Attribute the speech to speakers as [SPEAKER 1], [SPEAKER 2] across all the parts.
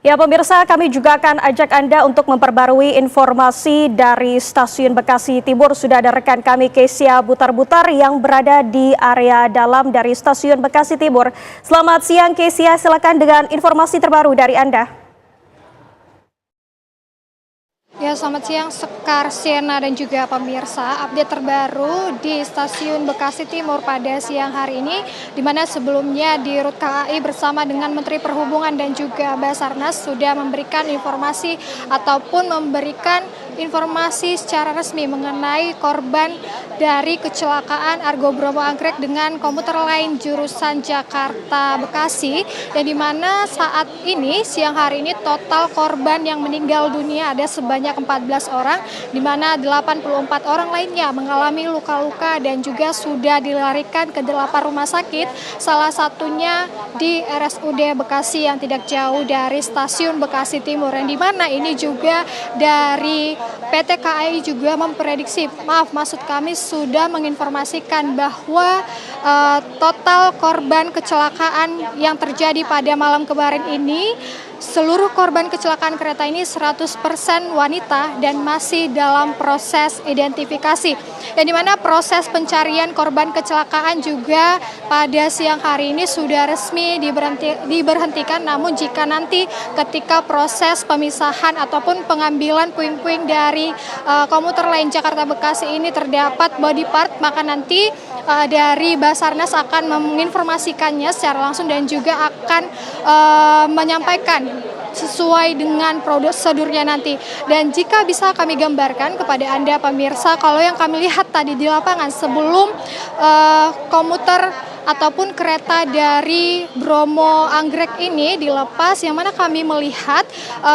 [SPEAKER 1] Ya pemirsa, kami juga akan ajak Anda untuk memperbarui informasi dari Stasiun Bekasi Timur. Sudah ada rekan kami Kesia Butar-Butar yang berada di area dalam dari Stasiun Bekasi Timur. Selamat siang Kesia, silakan dengan informasi terbaru dari Anda.
[SPEAKER 2] Ya, selamat siang Sekar, Siena dan juga pemirsa. Update terbaru di Stasiun Bekasi Timur pada siang hari ini, di mana sebelumnya di Rut KAI bersama dengan Menteri Perhubungan dan juga Basarnas sudah memberikan informasi ataupun memberikan informasi secara resmi mengenai korban dari kecelakaan Argo Bromo Anggrek dengan komuter lain jurusan Jakarta Bekasi, yang dimana saat ini siang hari ini total korban yang meninggal dunia ada sebanyak 14 orang, di mana 84 orang lainnya mengalami luka-luka dan juga sudah dilarikan ke 8 rumah sakit, salah satunya di RSUD Bekasi yang tidak jauh dari Stasiun Bekasi Timur, yang dimana ini juga dari PT KAI juga memprediksi, maksud kami sudah menginformasikan bahwa total korban kecelakaan yang terjadi pada malam kemarin ini, seluruh korban kecelakaan kereta ini 100% wanita dan masih dalam proses identifikasi. Yang dimana proses pencarian korban kecelakaan juga pada siang hari ini sudah resmi diberhentikan. Namun jika nanti ketika proses pemisahan ataupun pengambilan puing-puing dari komuter lain Jakarta Bekasi ini terdapat body part, maka nanti dari Basarnas akan menginformasikannya secara langsung dan juga akan menyampaikan sesuai dengan prosedurnya nanti. Dan jika bisa kami gambarkan kepada Anda pemirsa, kalau yang kami lihat tadi di lapangan sebelum komuter ataupun kereta dari Bromo Anggrek ini dilepas, yang mana kami melihat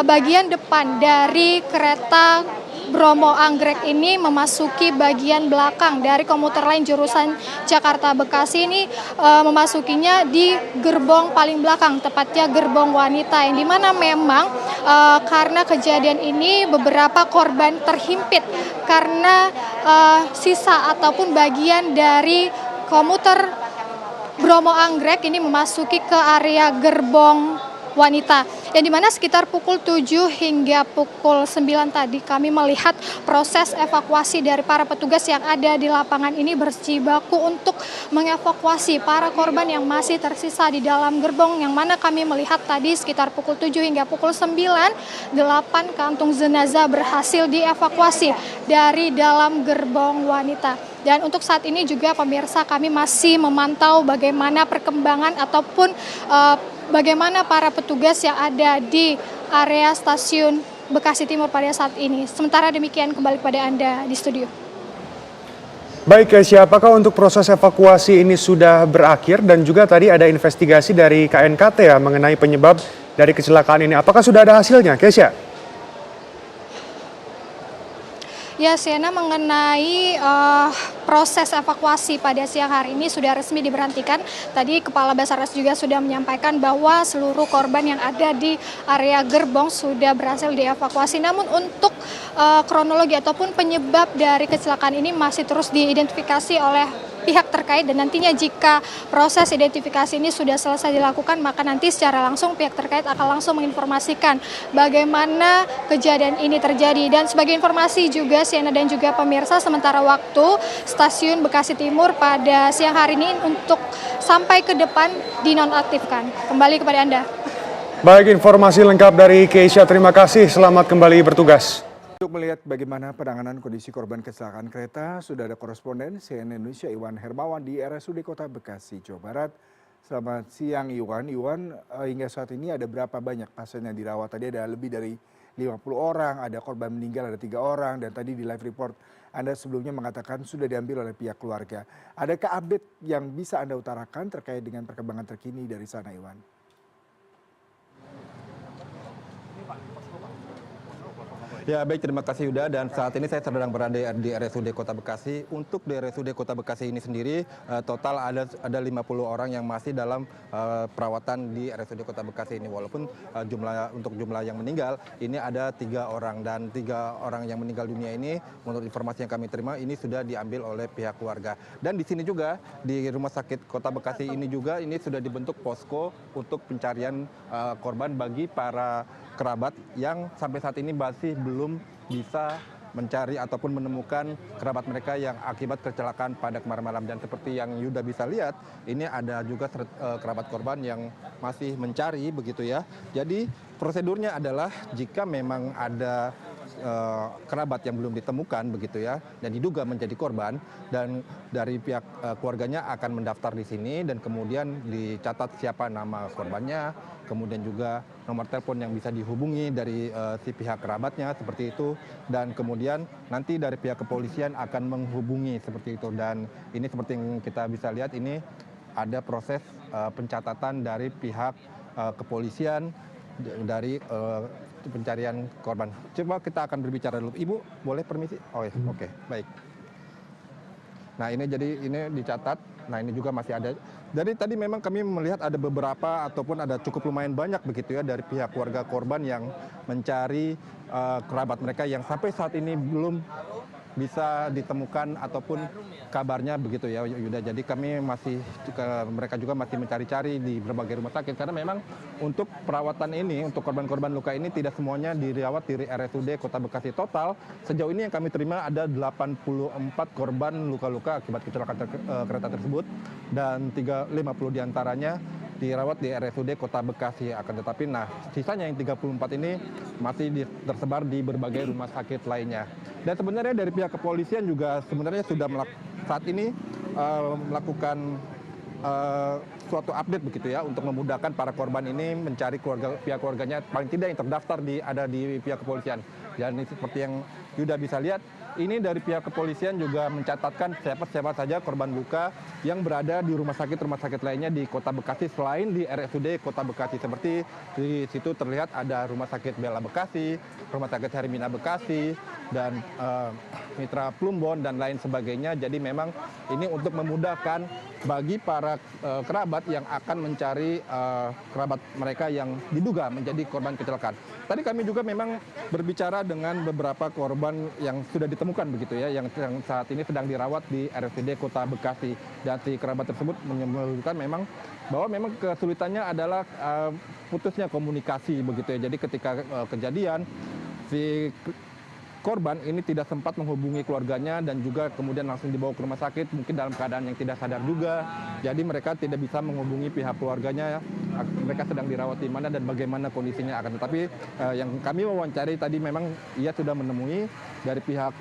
[SPEAKER 2] bagian depan dari kereta Bromo Anggrek ini memasuki bagian belakang dari komuter lain jurusan Jakarta Bekasi ini, memasukinya di gerbong paling belakang, tepatnya gerbong wanita, yang dimana memang karena kejadian ini beberapa korban terhimpit karena sisa ataupun bagian dari komuter Bromo Anggrek ini memasuki ke area gerbong wanita, yang dimana sekitar pukul 7 hingga pukul 9 tadi kami melihat proses evakuasi dari para petugas yang ada di lapangan ini berjibaku untuk mengevakuasi para korban yang masih tersisa di dalam gerbong, yang mana kami melihat tadi sekitar pukul 7 hingga pukul 9, 8 kantung jenazah berhasil dievakuasi dari dalam gerbong wanita. Dan untuk saat ini juga pemirsa, kami masih memantau bagaimana perkembangan ataupun bagaimana para petugas yang ada di area Stasiun Bekasi Timur pada saat ini. Sementara demikian, kembali kepada Anda di studio.
[SPEAKER 3] Baik, Kesia, apakah untuk proses evakuasi ini sudah berakhir dan juga tadi ada investigasi dari KNKT ya mengenai penyebab dari kecelakaan ini. Apakah sudah ada hasilnya, Kesia?
[SPEAKER 2] Ya, Siena, mengenai proses evakuasi pada siang hari ini sudah resmi diberhentikan. Tadi Kepala Basarnas juga sudah menyampaikan bahwa seluruh korban yang ada di area gerbong sudah berhasil dievakuasi. Namun untuk kronologi ataupun penyebab dari kecelakaan ini masih terus diidentifikasi oleh pihak terkait, dan nantinya jika proses identifikasi ini sudah selesai dilakukan, maka nanti secara langsung pihak terkait akan langsung menginformasikan bagaimana kejadian ini terjadi. Dan sebagai informasi juga Siena dan juga pemirsa, sementara waktu Stasiun Bekasi Timur pada siang hari ini untuk sampai ke depan dinonaktifkan. Kembali kepada Anda.
[SPEAKER 3] Baik, informasi lengkap dari Kesia, terima kasih, selamat kembali bertugas. Untuk melihat bagaimana penanganan kondisi korban kecelakaan kereta, sudah ada koresponden CNN Indonesia Iwan Hermawan di RSUD Kota Bekasi, Jawa Barat. Selamat siang Iwan. Iwan, hingga saat ini ada berapa banyak pasien yang dirawat? Tadi ada lebih dari 50 orang, ada korban meninggal ada 3 orang, dan tadi di live report Anda sebelumnya mengatakan sudah diambil oleh pihak keluarga. Adakah update yang bisa Anda utarakan terkait dengan perkembangan terkini dari sana, Iwan?
[SPEAKER 4] Ya baik, terima kasih Yuda, dan saat ini saya sedang berada di RSUD Kota Bekasi. Untuk di RSUD Kota Bekasi ini sendiri total ada 50 orang yang masih dalam perawatan di RSUD Kota Bekasi ini, walaupun untuk jumlah yang meninggal ini ada 3 orang, dan 3 orang yang meninggal dunia ini menurut informasi yang kami terima ini sudah diambil oleh pihak keluarga. Dan di sini juga di Rumah Sakit Kota Bekasi ini juga ini sudah dibentuk posko untuk pencarian korban bagi para kerabat yang sampai saat ini masih belum bisa mencari ataupun menemukan kerabat mereka yang akibat kecelakaan pada kemarin malam. Dan seperti yang Yuda bisa lihat, ini ada juga kerabat korban yang masih mencari begitu ya. Jadi prosedurnya adalah jika memang ada kerabat yang belum ditemukan begitu ya dan diduga menjadi korban, dan dari pihak keluarganya akan mendaftar di sini dan kemudian dicatat siapa nama korbannya, kemudian juga nomor telepon yang bisa dihubungi dari si pihak kerabatnya seperti itu, dan kemudian nanti dari pihak kepolisian akan menghubungi seperti itu. Dan ini seperti yang kita bisa lihat, ini ada proses pencatatan dari pihak kepolisian dari pencarian korban. Coba kita akan berbicara dulu. Ibu, boleh permisi? Oh ya, oke, baik. Nah ini jadi ini dicatat. Nah ini juga masih ada. Jadi tadi memang kami melihat ada beberapa ataupun ada cukup lumayan banyak begitu ya dari pihak keluarga korban yang mencari kerabat mereka yang sampai saat ini belum bisa ditemukan ataupun kabarnya begitu ya Yuda. Jadi kami mereka juga masih mencari-cari di berbagai rumah sakit, karena memang untuk perawatan ini, untuk korban-korban luka ini tidak semuanya dirawat di RSUD Kota Bekasi. Total sejauh ini yang kami terima ada 84 korban luka-luka akibat kecelakaan kereta tersebut, dan 50 diantaranya dirawat di RSUD Kota Bekasi. Akan tetapi sisanya yang 34 ini masih tersebar di berbagai rumah sakit lainnya. Dan sebenarnya dari pihak kepolisian juga sebenarnya sudah saat ini melakukan suatu update begitu ya untuk memudahkan para korban ini mencari pihak keluarganya, paling tidak yang terdaftar ada di pihak kepolisian. Dan ini seperti yang Yuda bisa lihat, ini dari pihak kepolisian juga mencatatkan siapa saja korban luka yang berada di rumah sakit lainnya di Kota Bekasi selain di RSUD Kota Bekasi. Seperti di situ terlihat ada Rumah Sakit Bella Bekasi, Rumah Sakit Hermina Bekasi, dan Mitra Plumbon dan lain sebagainya. Jadi memang ini untuk memudahkan bagi para kerabat yang akan mencari kerabat mereka yang diduga menjadi korban kecelakaan. Tadi kami juga memang berbicara dengan beberapa korban yang sudah ditemukan begitu ya, yang saat ini sedang dirawat di RSUD Kota Bekasi. Dan si kerabat tersebut menyebutkan bahwa memang kesulitannya adalah putusnya komunikasi begitu ya. Jadi ketika kejadian, si korban ini tidak sempat menghubungi keluarganya dan juga kemudian langsung dibawa ke rumah sakit, mungkin dalam keadaan yang tidak sadar juga. Jadi mereka tidak bisa menghubungi pihak keluarganya, mereka sedang dirawat di mana dan bagaimana kondisinya. Akan tetapi yang kami wawancari tadi memang ia sudah menemui dari pihak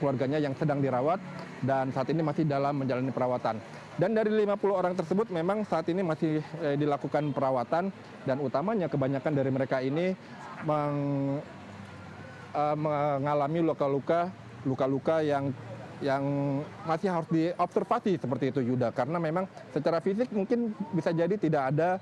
[SPEAKER 4] keluarganya yang sedang dirawat dan saat ini masih dalam menjalani perawatan. Dan dari 50 orang tersebut memang saat ini masih dilakukan perawatan, dan utamanya kebanyakan dari mereka ini mengalami luka-luka yang masih harus diobservasi seperti itu Yuda, karena memang secara fisik mungkin bisa jadi tidak ada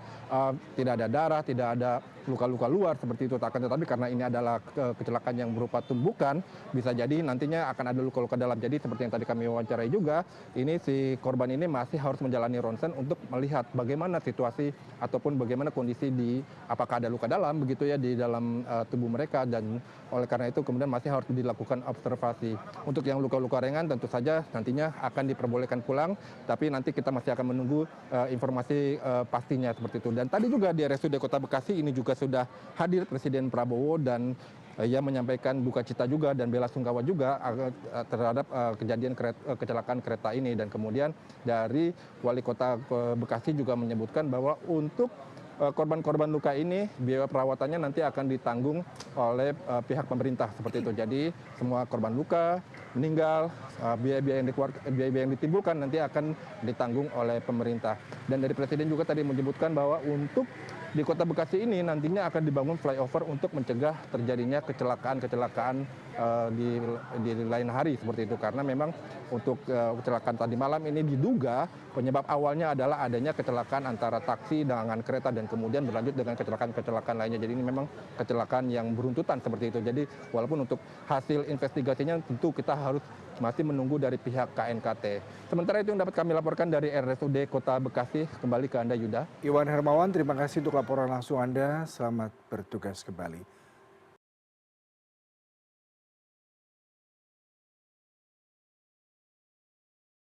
[SPEAKER 4] darah, tidak ada luka-luka luar seperti itu. Akan tetapi karena ini adalah kecelakaan yang berupa tumbukan, bisa jadi nantinya akan ada luka-luka dalam. Jadi seperti yang tadi kami wawancarai juga, ini si korban ini masih harus menjalani ronsen untuk melihat bagaimana situasi ataupun bagaimana kondisi apakah ada luka dalam begitu ya di dalam tubuh mereka, dan oleh karena itu kemudian masih harus dilakukan observasi. Untuk yang luka-luka ringan tentu saja nantinya akan diperbolehkan pulang, tapi nanti kita masih akan menunggu informasi pastinya seperti itu. Dan tadi juga di RSUD Kota Bekasi ini juga sudah hadir Presiden Prabowo, dan ia menyampaikan duka cita juga dan bela sungkawa juga terhadap kejadian kecelakaan kereta ini. Dan kemudian dari Wali Kota Bekasi juga menyebutkan bahwa untuk korban-korban luka ini biaya perawatannya nanti akan ditanggung oleh pihak pemerintah seperti itu. Jadi semua korban luka meninggal, biaya-biaya yang ditimbulkan nanti akan ditanggung oleh pemerintah. Dan dari Presiden juga tadi menyebutkan bahwa untuk di Kota Bekasi ini nantinya akan dibangun flyover untuk mencegah terjadinya kecelakaan di lain hari seperti itu, karena memang untuk kecelakaan tadi malam ini diduga penyebab awalnya adalah adanya kecelakaan antara taksi dengan kereta dan dan kemudian berlanjut dengan kecelakaan lainnya. Jadi ini memang kecelakaan yang beruntutan seperti itu. Jadi walaupun untuk hasil investigasinya tentu kita harus masih menunggu dari pihak KNKT. Sementara itu yang dapat kami laporkan dari RSUD Kota Bekasi, kembali ke Anda Yuda.
[SPEAKER 3] Iwan Hermawan, terima kasih untuk laporan langsung Anda. Selamat bertugas kembali.